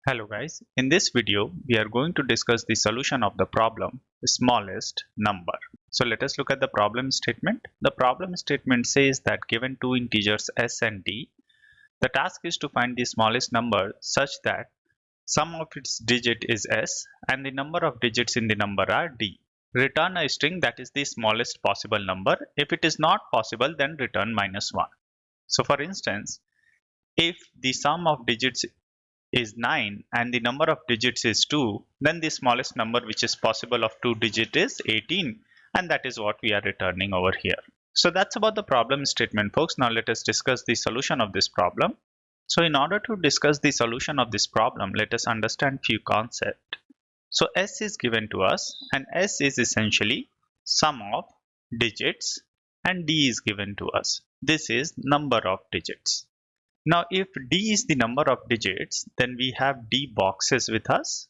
Hello guys, in this video we are going to discuss the solution of the problem smallest number. So let us look at the problem statement. The problem statement says that given two integers s and d, the task is to find the smallest number such that sum of its digit is s and the number of digits in the number are d. Return a string that is the smallest possible number. If it is not possible, then return -1. So for instance, if the sum of digits is 9 and the number of digits is 2, then the smallest number which is possible of 2 digit is 18, and that is what we are returning over here. So that's about the problem statement, folks. Now let us discuss the solution of this problem. So in order to discuss the solution of this problem, let us understand few concepts. So s is given to us, and s is essentially sum of digits, and d is given to us. This is number of digits. Now, if d is the number of digits, then we have d boxes with us.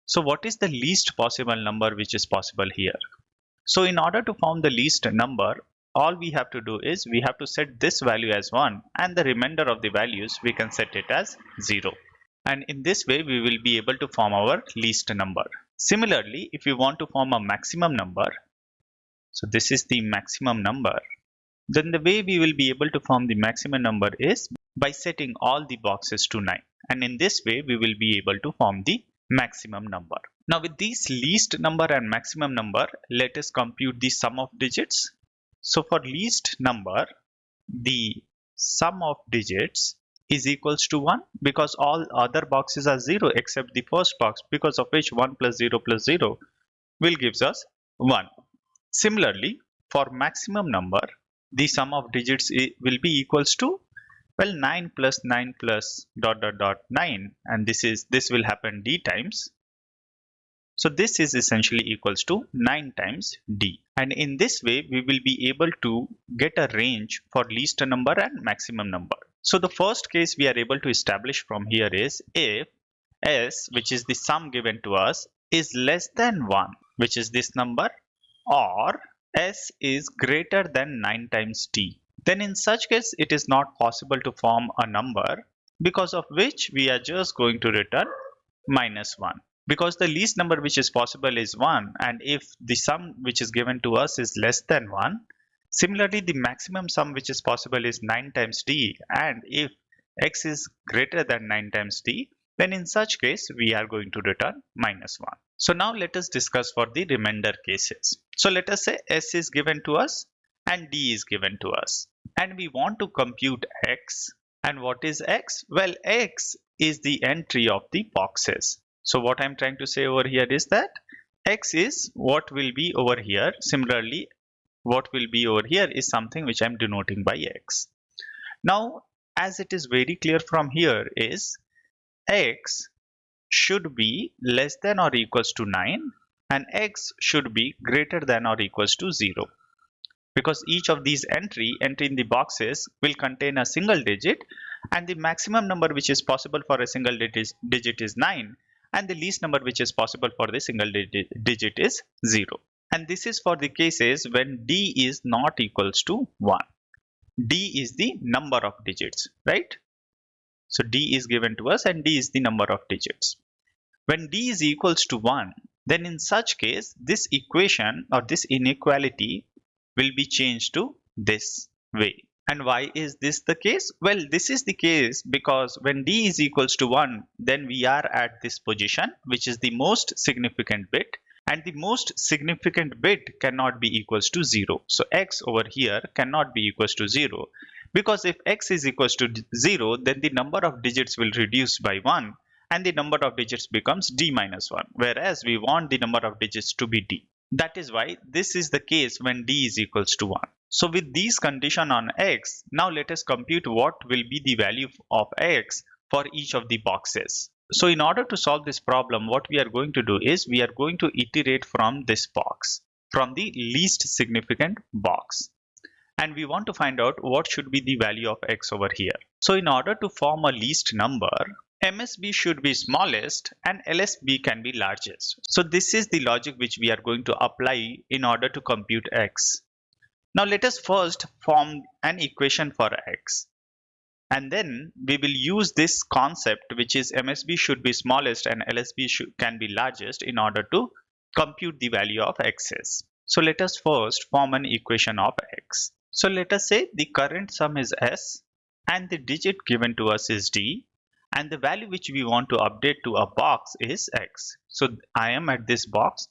So what is the least possible number which is possible here? So in order to form the least number, all we have to do is we have to set this value as 1, and the remainder of the values we can set it as 0. And in this way we will be able to form our least number. Similarly, if we want to form a maximum number, so this is the maximum number, then the way we will be able to form the maximum number is by setting all the boxes to 9, and in this way we will be able to form the maximum number. Now with these least number and maximum number, let us compute the sum of digits. So for least number, the sum of digits is equals to 1 because all other boxes are 0 except the first box, because of which 1 plus 0 will gives us 1. Similarly, for maximum number, the sum of digits will be equals to, well, 9 plus 9 plus ... 9, and this will happen d times. So this is essentially equals to 9 times d, and in this way we will be able to get a range for least number and maximum number. So the first case we are able to establish from here is if s, which is the sum given to us, is less than 1, which is this number, or s is greater than 9 times d. Then in such case it is not possible to form a number, because of which we are just going to return -1. Because the least number which is possible is 1, and if the sum which is given to us is less than 1, similarly the maximum sum which is possible is 9 times d, and if x is greater than 9 times d, then in such case we are going to return -1. So now let us discuss for the remainder cases. So let us say s is given to us and d is given to us, and we want to compute x. And what is x? Well, x is the entry of the boxes. So what I'm trying to say over here is that x is what will be over here. Similarly, what will be over here is something which I'm denoting by x. Now, as it is very clear from here, is x should be less than or equals to 9, and x should be greater than or equals to 0. Because each of these entry in the boxes will contain a single digit, and the maximum number which is possible for a single digit is 9, and the least number which is possible for the single digit is 0. And this is for the cases when d is not equals to 1. D is the number of digits, right? So d is given to us and d is the number of digits. When d is equals to 1, then in such case this equation or this inequality will be changed to this way. And why is this the case? Well, this is the case because when d is equals to 1, then we are at this position, which is the most significant bit, and the most significant bit cannot be equals to 0. So x over here cannot be equals to 0, because if x is equals to 0, then the number of digits will reduce by 1, and the number of digits becomes d minus 1, whereas we want the number of digits to be d. That is why this is the case when d is equals to 1. So with these condition on x, now let us compute what will be the value of x for each of the boxes. So in order to solve this problem, what we are going to do is we are going to iterate from this box, from the least significant box. And we want to find out what should be the value of x over here. So in order to form a least number, MSB should be smallest and LSB can be largest. So this is the logic which we are going to apply in order to compute x. Now let us first form an equation for x. And then we will use this concept, which is MSB should be smallest and LSB can be largest, in order to compute the value of x's. So let us first form an equation of x. So let us say the current sum is s and the digit given to us is d, and the value which we want to update to a box is x. So I am at this box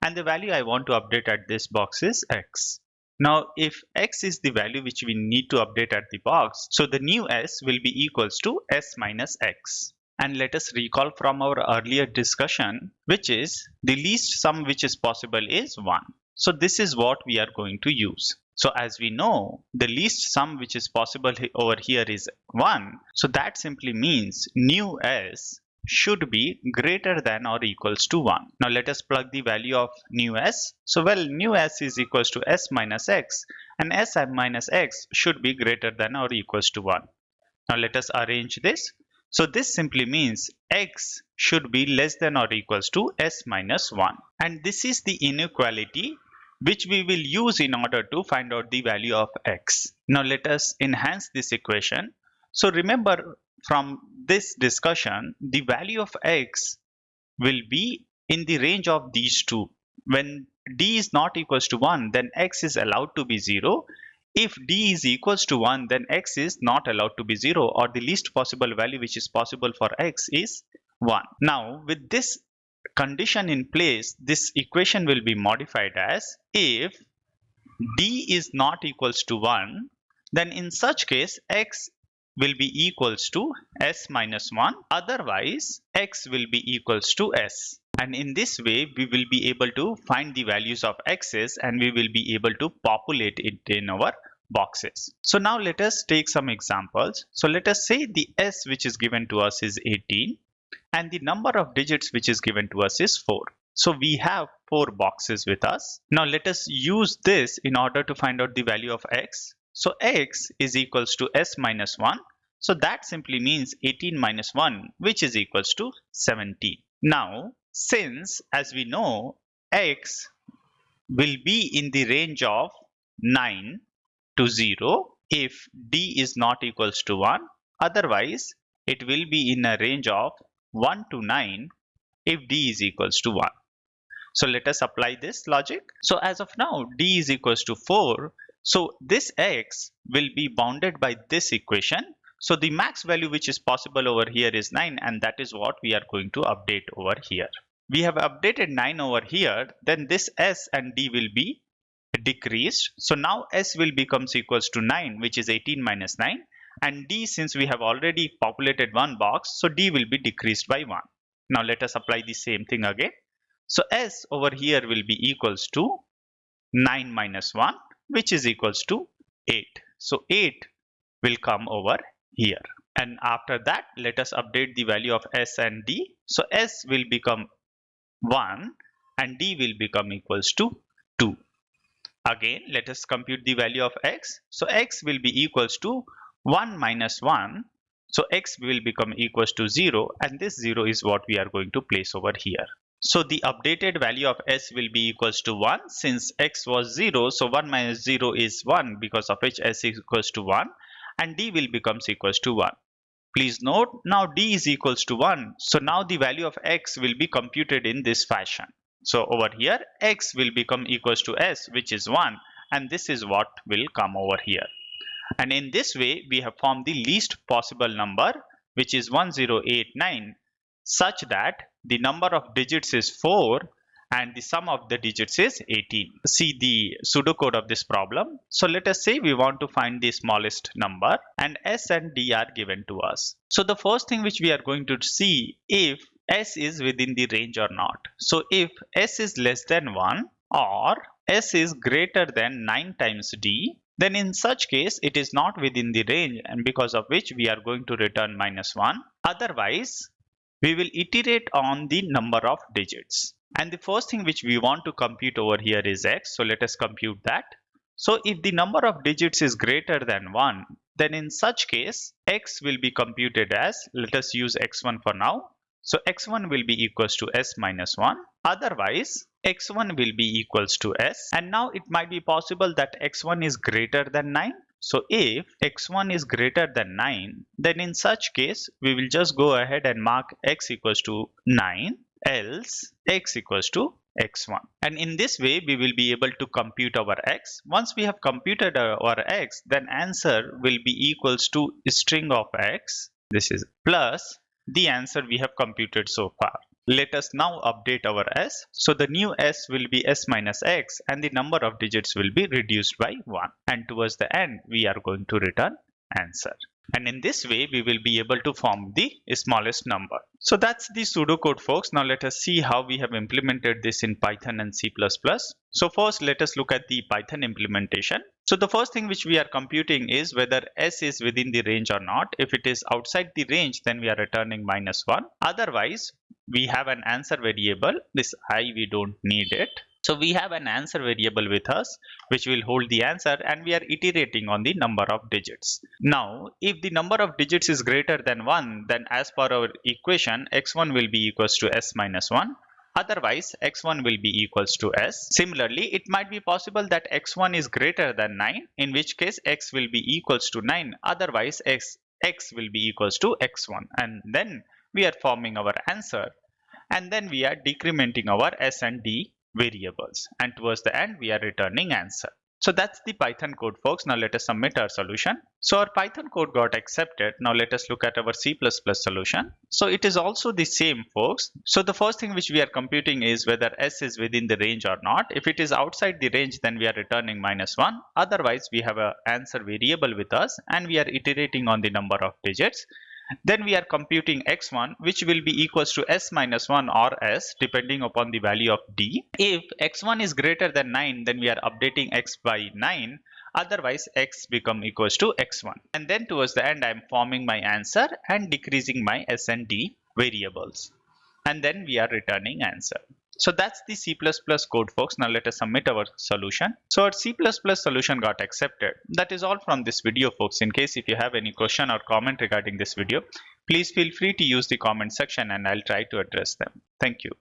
and the value I want to update at this box is x. Now if x is the value which we need to update at the box, so the new s will be equals to s minus x. And let us recall from our earlier discussion, which is the least sum which is possible is 1. So this is what we are going to use. So as we know, the least sum which is possible over here is 1. So that simply means new s should be greater than or equals to 1. Now let us plug the value of new s. So new s is equals to s minus x, and s minus x should be greater than or equals to 1. Now let us arrange this. So this simply means x should be less than or equals to s minus 1. And this is the inequality which we will use in order to find out the value of x. Now let us enhance this equation. So remember, from this discussion, the value of x will be in the range of these two. When d is not equals to 1, then x is allowed to be 0. If d is equals to 1, then x is not allowed to be 0, or the least possible value which is possible for x is 1. Now with this condition in place, this equation will be modified as, if d is not equals to 1, then in such case x will be equals to s minus 1, otherwise x will be equals to s. And in this way we will be able to find the values of x's and we will be able to populate it in our boxes. So now let us take some examples. So let us say the s which is given to us is 18 and the number of digits which is given to us is 4. So we have 4 boxes with us. Now let us use this in order to find out the value of x. So x is equals to s minus 1. So that simply means 18 minus 1, which is equals to 17. Now, since as we know, x will be in the range of 9 to 0 if d is not equals to 1. Otherwise, it will be in a range of 1 to 9 if d is equals to 1. So let us apply this logic. So as of now, d is equals to 4. So this x will be bounded by this equation. So the max value which is possible over here is 9, and that is what we are going to update over here. We have updated 9 over here, then this s and d will be decreased. So now s will becomes equals to 9, which is 18 minus 9, and d, since we have already populated one box, so d will be decreased by 1. Now let us apply the same thing again. So s over here will be equals to 9 minus 1, which is equals to 8. So 8 will come over here. And after that, let us update the value of s and d. So s will become 1 and d will become equals to 2. Again, let us compute the value of x. So x will be equals to 1 minus 1. So x will become equals to 0, and this 0 is what we are going to place over here. So the updated value of s will be equals to 1. Since x was 0, so 1 minus 0 is 1, because of which s is equals to 1, and d will becomes equals to 1. Please note, now d is equals to 1. So now the value of x will be computed in this fashion. So over here, x will become equals to s, which is 1, and this is what will come over here. And in this way, we have formed the least possible number, which is 1089, such that the number of digits is 4 and the sum of the digits is 18. See the pseudocode of this problem. So let us say we want to find the smallest number, and s and d are given to us. So the first thing which we are going to see if s is within the range or not. So if s is less than 1 or s is greater than 9 times d, then in such case it is not within the range, and because of which we are going to return -1. Otherwise, we will iterate on the number of digits. And the first thing which we want to compute over here is x. So let us compute that. So if the number of digits is greater than 1, then in such case, x will be computed as, let us use x1 for now. So x1 will be equals to s minus 1. Otherwise, x1 will be equals to s. And now it might be possible that x1 is greater than 9. So if x1 is greater than 9, then in such case, we will just go ahead and mark x equals to 9, else x equals to x1. And in this way, we will be able to compute our x. Once we have computed our x, then answer will be equals to string of x, this is plus the answer we have computed so far. Let us now update our s. So the new s will be s minus x and the number of digits will be reduced by 1. And towards the end, we are going to return answer. And in this way, we will be able to form the smallest number. So that's the pseudocode, folks. Now let us see how we have implemented this in Python and C++. So first, let us look at the Python implementation. So the first thing which we are computing is whether s is within the range or not. If it is outside the range, then we are returning -1. Otherwise, we have an answer variable. This I, we don't need it. So we have an answer variable with us, which will hold the answer, and we are iterating on the number of digits. Now, if the number of digits is greater than 1, then as per our equation, x1 will be equals to s minus 1. Otherwise, x1 will be equals to s. Similarly, it might be possible that x1 is greater than 9, in which case x will be equals to 9. Otherwise, x will be equals to x1. And then we are forming our answer. And then we are decrementing our s and d variables, and towards the end we are returning answer. So that's the Python code, folks. Now let us submit our solution. So our Python code got accepted. Now let us look at our C++ solution. So it is also the same, folks. So the first thing which we are computing is whether s is within the range or not. If it is outside the range, then we are returning -1. Otherwise, we have an answer variable with us and we are iterating on the number of digits. Then we are computing x1, which will be equals to s minus 1 or s, depending upon the value of d. If x1 is greater than 9, then we are updating x by 9. Otherwise, x become equals to x1. And then towards the end, I am forming my answer and decreasing my s and d variables. And then we are returning answer. So that's the C++ code, folks. Now let us submit our solution. So our C++ solution got accepted. That is all from this video, folks. In case if you have any question or comment regarding this video, please feel free to use the comment section and I'll try to address them. Thank you.